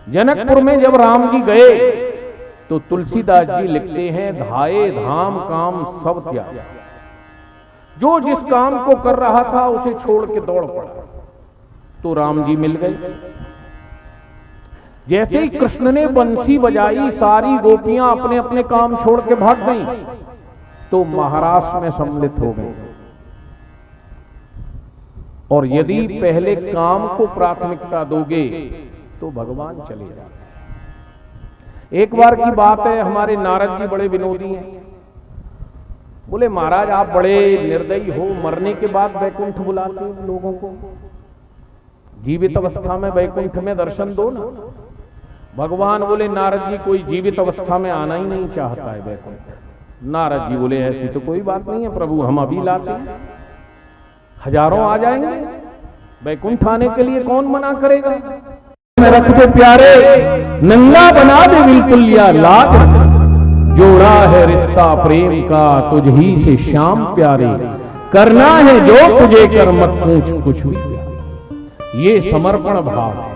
जनकपुर में जब राम जी गए तो तुलसीदास जी लिखते हैं, धाये धाम काम सब त्याग। जो जिस काम को कर रहा था उसे छोड़ के दौड़ पड़ा तो राम जी मिल गए। जैसे ही कृष्ण ने बंसी बजाई, सारी गोपियां अपने अपने काम छोड़ के भाग गईं, तो महाराष्ट्र में सम्मिलित हो गए। और यदि पहले काम को प्राथमिकता दोगे तो भगवान चले जाते। एक बार की बात है, हमारे नारद जी बड़े विनोदी हैं। बोले महाराज आप बड़े निर्दयी हो, मरने के बाद वैकुंठ बुलाते हो लोगों को, जीवित अवस्था में वैकुंठ में दर्शन दो ना। भगवान बोले नारद जी कोई जीवित अवस्था में आना ही नहीं चाहता है वैकुंठ। नारद जी बोले ऐसी तो कोई बात नहीं है प्रभु, हम अभी लाते हैं, हजारों आ जाएंगे, वैकुंठ आने के लिए कौन मना करेगा। मैं रख दे प्यारे, नंगा बना दे बिल्कुल या लात, जोड़ा है रिश्ता प्रेम का तुझ ही से श्याम प्यारे, करना है जो तुझे कर मत पूछ कुछ भी। ये समर्पण भाव है।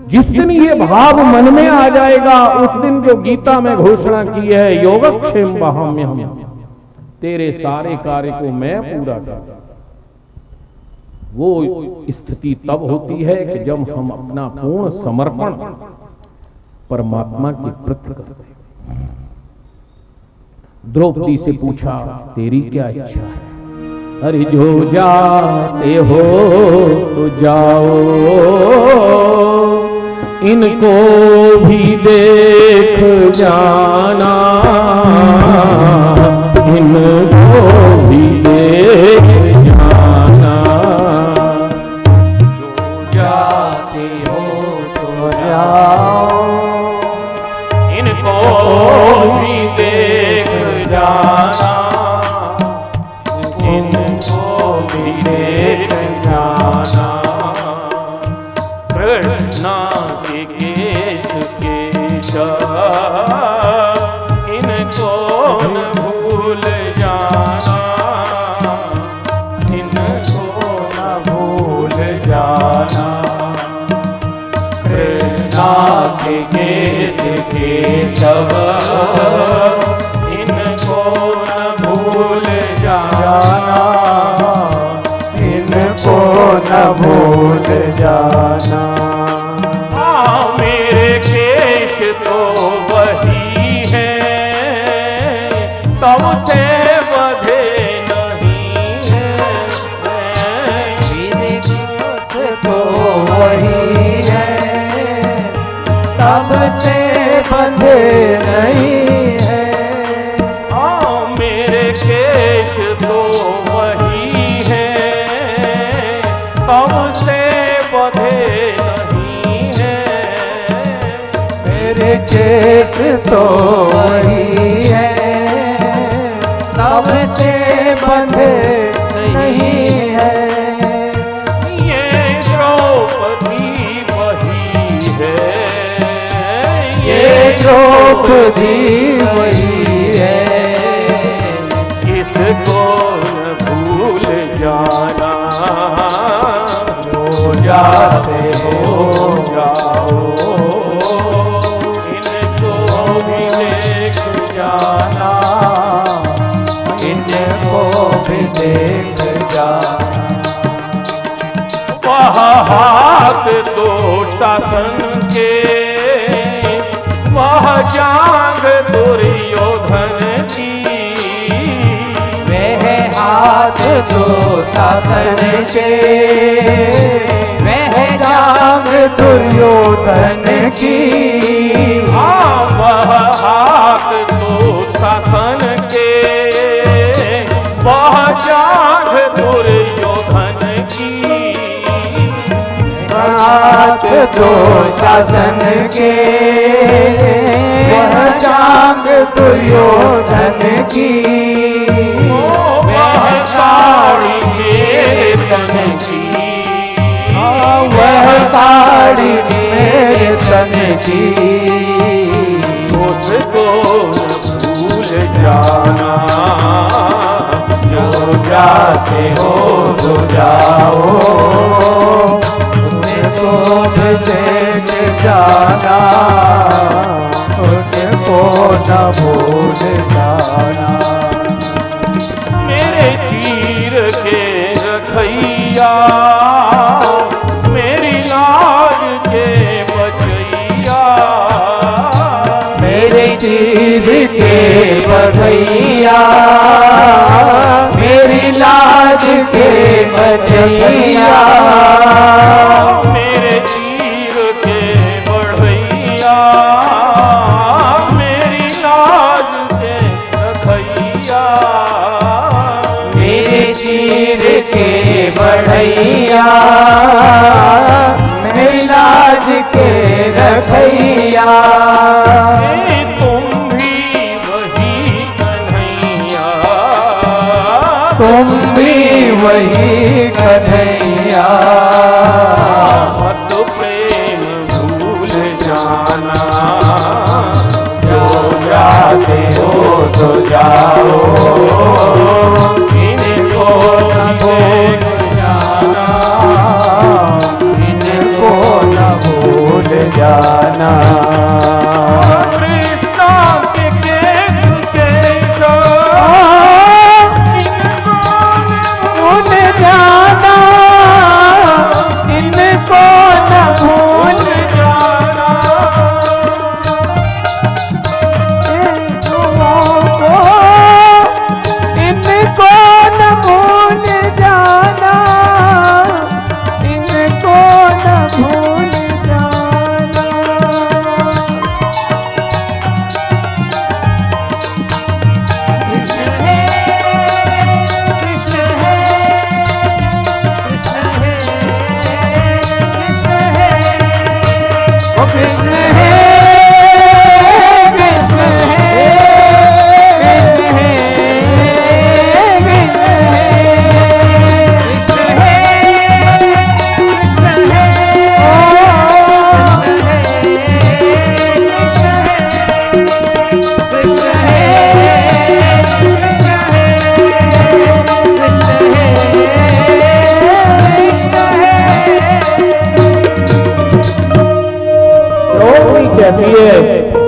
जिस दिन ये भाव मन में आ जाएगा उस दिन जो गीता में घोषणा की है, योगक्षेम वहाम्यहम्, तेरे सारे कार्य को मैं पूरा कर, वो स्थिति तब होती है कि जब हम अपना पूर्ण समर्पण परमात्मा के प्रति करते हैं। द्रौपदी से पूछा तेरी क्या इच्छा है? अरे जो जाते हो तो जाओ, इनको भी देख जाना, इनको भी देख जाना। जो जाते हो तो जाओ, इनको भी देख जाना, इनको भी देख जाना। कृष्णा के केश केशव, इनको न भूल जाना, इनको न भूल जाना। कृष्णा के केश केशव, इनको न भूल जाना, इनको न भूल जाना। मेरे केश तो वही है, तब से बधे नहीं है। मेरे केश तो वही है, तब से बंधे नहीं है। मेरे केश तो वही है, तब से बंधे नहीं है। मेरे केश तो वही है, तब से बंधे नहीं है। ये द्रौपदी वही है, ये द्रौपदी वही है, इसको न भूल जाना। हो जाते हो जाओ, इनको भी देख जाना, इनको भी देख जाना। वह हाथ तो शासन के, वह जांग दुर्योधन की, वह हाथ तो शासन के, वह जांग दुर्योधन की। वह हाथ तो शासन के, वह जांग दुर्योधन की। हाथ तो शासन के, वह जांग दुर्योधन की। वह साड़ी मेरे तन की, वह साड़ी मेरे तन की। उसको न भूल जाना, जो जाते हो तो जाओ, शोभ देख जाना, उनको न भूल जाना। मेरे चीर के रखैया, मेरी लाज के बचैया, मेरे चीर के बचैया, मेरी लाज के बचैया, मेरे चीर के बढ़ैया, मेरी लाज के रखैया, मेरे चीर के बढ़ैया, मेरी लाज के रखैया। तुम भी वही कन्हैया, तुम भी वही कन्हैया, मत प्रेम भूल जाना, जो जाते हो तो जाओ, इनको न भूल जाना, इनको न भूल जाना। कृष्णा के केशव, भूल जाना, इनको न भूल जाना, इनको न भूल जाना, इनको न भूल जाना। कृष्ण है, कृष्ण है, कृष्ण है, कृष्ण है, ओ कृष्ण है, कृष्ण है, कृष्ण है, कृष्ण है, कृष्ण द्रौपदी कहती है,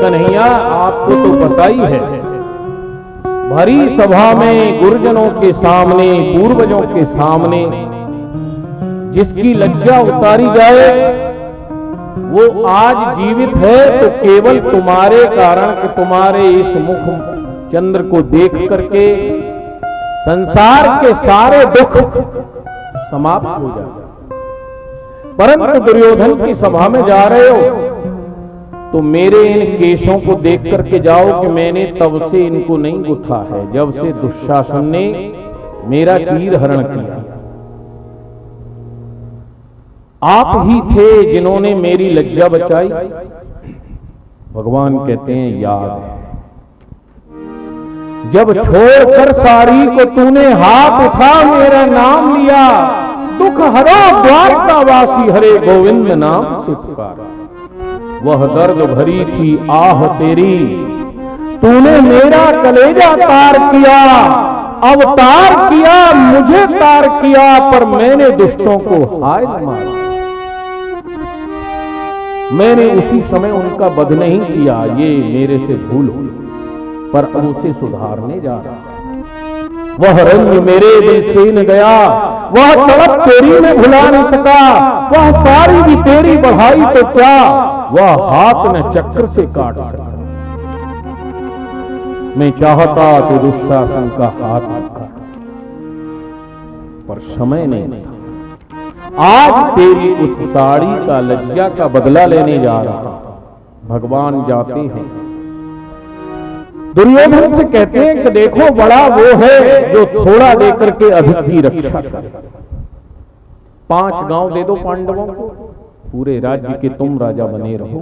कन्हैया आपको तो पता ही है, भरी सभा में गुरुजनों के सामने, पूर्वजों के सामने जिसकी लज्जा उतारी जाए, वो आज जीवित है तो केवल तुम्हारे कारण कि तुम्हारे इस मुख चंद्र को देख करके संसार के सारे दुख समाप्त हो जाए। परंतु दुर्योधन की सभा में जा रहे हो तो मेरे इन केशों को देख करके जाओ कि मैंने तब से इनको नहीं गुथा है जब से दुशासन ने मेरा चीर हरण किया। आप ही थे जिन्होंने मेरी लज्जा बचाई। भगवान कहते हैं याद है, जब छोड़कर सारी को तूने हाथ उठा मेरा नाम लिया, दुख हरो द्वारकावासी हरे गोविंद नाम से पुकारा। वह दर्द भरी थी आह तेरी, तूने मेरा कलेजा तार किया, अवतार किया मुझे तार किया, पर मैंने दुष्टों को हाय न मारा। मैंने उसी समय उनका वध नहीं किया, ये मेरे से भूल हुई, पर अब उसे सुधारने जा रहा। वह रंग मेरे दिल से न गया, वह तड़प तेरी में भुला न सका, वह सारी भी तेरी बढ़ाई तो क्या, वह हाथ न चक्र से काट सका। मैं चाहता तो दुशासन का हाथ रखा, पर समय नहीं था। आज तेरी उस साड़ी का लज्जा का बदला लेने जा रहा। भगवान जाते हैं, दुर्योधन से कहते हैं कि देखो बड़ा वो है जो थोड़ा देकर के अधिक की रक्षा करे। 5 गांव दे दो पांडवों को, पूरे राज्य के तुम राजा बने रहो,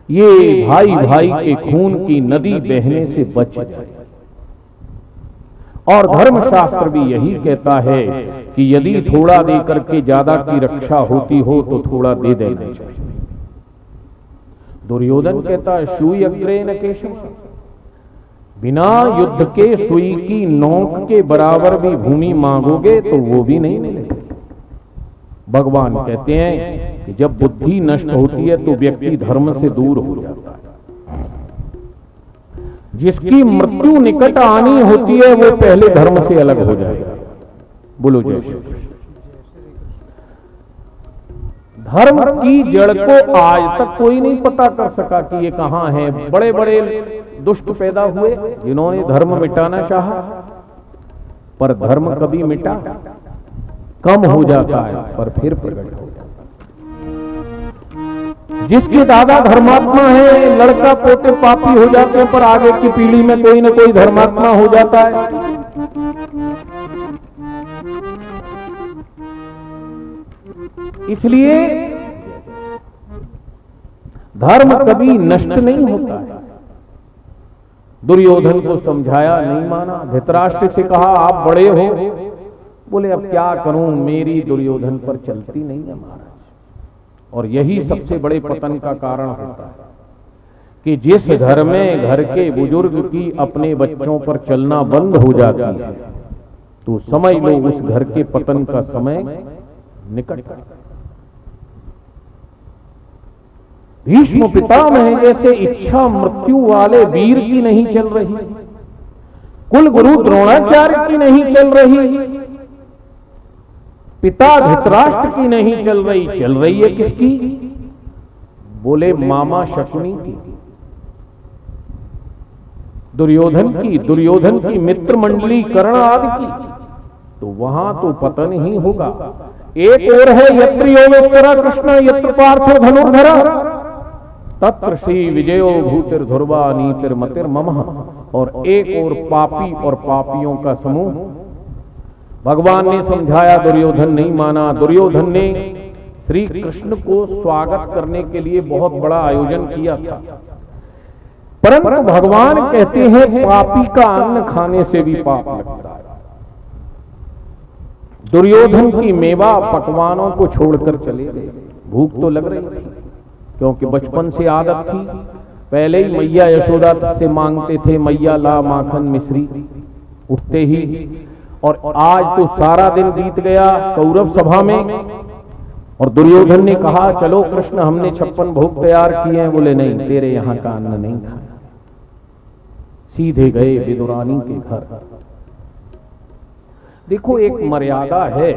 ये भाई भाई के खून की नदी बहने से बच जाए। और धर्मशास्त्र भी यही कहता है कि यदि थोड़ा दे करके ज्यादा की रक्षा होती हो तो थोड़ा दे देना चाहिए। दुर्योधन कहता है सुई अग्रे न केशव, बिना युद्ध के सुई की नोक के बराबर भी भूमि मांगोगे तो वो भी नहीं मिलेगी। भगवान कहते हैं कि जब बुद्धि नष्ट होती है तो व्यक्ति धर्म से दूर हो जाता है। जिसकी मृत्यु निकट आनी होती है वो पहले धर्म से अलग हो जाएगा। बोलो जय श्री कृष्ण। धर्म की जड़ को आज तक कोई नहीं पता कर सका कि ये कहां है। बड़े बड़े दुष्ट पैदा हुए जिन्होंने धर्म मिटाना चाहा, पर धर्म कभी मिटा कम हो जाता है पर फिर प्रकट हो जाता है। जिसके दादा धर्मात्मा है, लड़का पोते पापी हो जाते हैं, पर आगे की पीढ़ी में कोई ना कोई धर्मात्मा हो जाता है। इसलिए धर्म कभी नष्ट नहीं होता है। दुर्योधन को समझाया, नहीं माना। धृतराष्ट्र से कहा आप बड़े हो, बोले अब क्या करूं, मेरी दुर्योधन पर चलती नहीं है महाराज। और यही सबसे बड़े पतन का कारण होता है कि जिस घर में घर के बुजुर्ग की अपने बच्चों पर चलना बंद हो जाती है तो समझ लो उस घर के पतन का समय निकट। भीष्म पितामह जैसे इच्छा मृत्यु वाले वीर की नहीं चल रही, कुल गुरु द्रोणाचार्य की नहीं चल रही, पिता धृतराष्ट्र की नहीं चल रही है किसकी? बोले मामा शकुनी की, दुर्योधन की मित्र मंडली कर्ण आदि की। तो वहां तो पतन ही होगा। एक और है यत्र योगेश्वरा कृष्ण यत्र पार्थो धनुर्धरा तत्र श्री विजयो भूतिर ध्रुवा नीतिर मतिर ममः। और एक और पापी और पापियों का समूह। भगवान ने समझाया, दुर्योधन नहीं माना। दुर्योधन ने श्री कृष्ण को स्वागत करने के लिए बहुत बड़ा आयोजन किया था, परंतु भगवान कहते हैं पापी का अन्न खाने से भी पाप लगता है। दुर्योधन की मेवा पकवानों को छोड़कर चले गए। भूख तो लग रही थी क्योंकि बचपन से आदत थी। पहले ही मैया यशोदा से मांगते थे, मैया ला माखन मिश्री, उठते ही। और आज तो सारा दिन बीत गया कौरव सभा में और दुर्योधन ने कहा चलो कृष्ण हमने 56 भोग तैयार किए हैं। बोले नहीं, तेरे यहां का अन्न नहीं खाया। सीधे गए विदुरानी के घर। देखो एक मर्यादा है।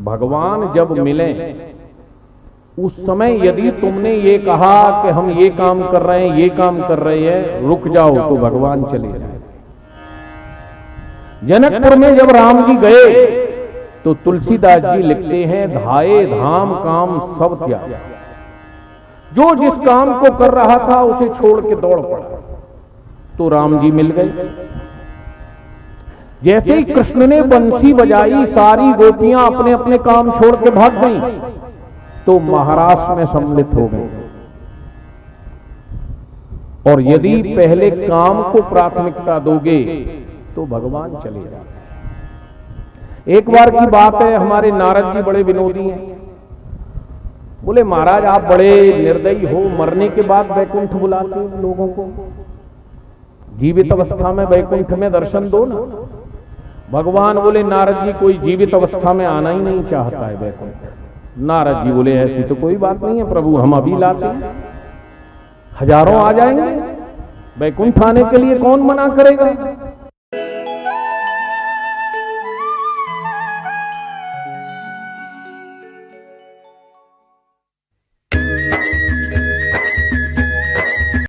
भगवान जब मिले उस समय यदि तुमने ये कहा कि हम ये काम कर रहे हैं, ये काम कर रहे हैं, रुक जाओ, तो भगवान चले जाए। जनकपुर में जब राम जी गए तो तुलसीदास जी लिखते हैं, धाये धाम काम सब त्याग। जो जिस काम को कर रहा था उसे छोड़ के दौड़ पड़ा, तो राम जी मिल गए। जैसे ही कृष्ण ने बंसी बजाई, सारी गोपियां अपने अपने काम छोड़ के भाग गईं, तो महाराष्ट्र में सम्मिलित हो गए। और यदि पहले काम को प्राथमिकता दोगे तो भगवान चले जाते। एक बार की बात है, हमारे नारद जी बड़े विनोदी हैं। बोले महाराज आप बड़े निर्दयी हो, मरने के बाद वैकुंठ बुलाते हो लोगों को, जीवित अवस्था में वैकुंठ में दर्शन दो ना। भगवान बोले नारद जी कोई जीवित अवस्था में आना ही नहीं चाहता है वैकुंठ। नारद जी बोले ऐसी तो कोई बात नहीं है प्रभु, हम अभी लाते हैं, हजारों आ जाएंगे, वैकुंठ आने के लिए कौन मना करेगा।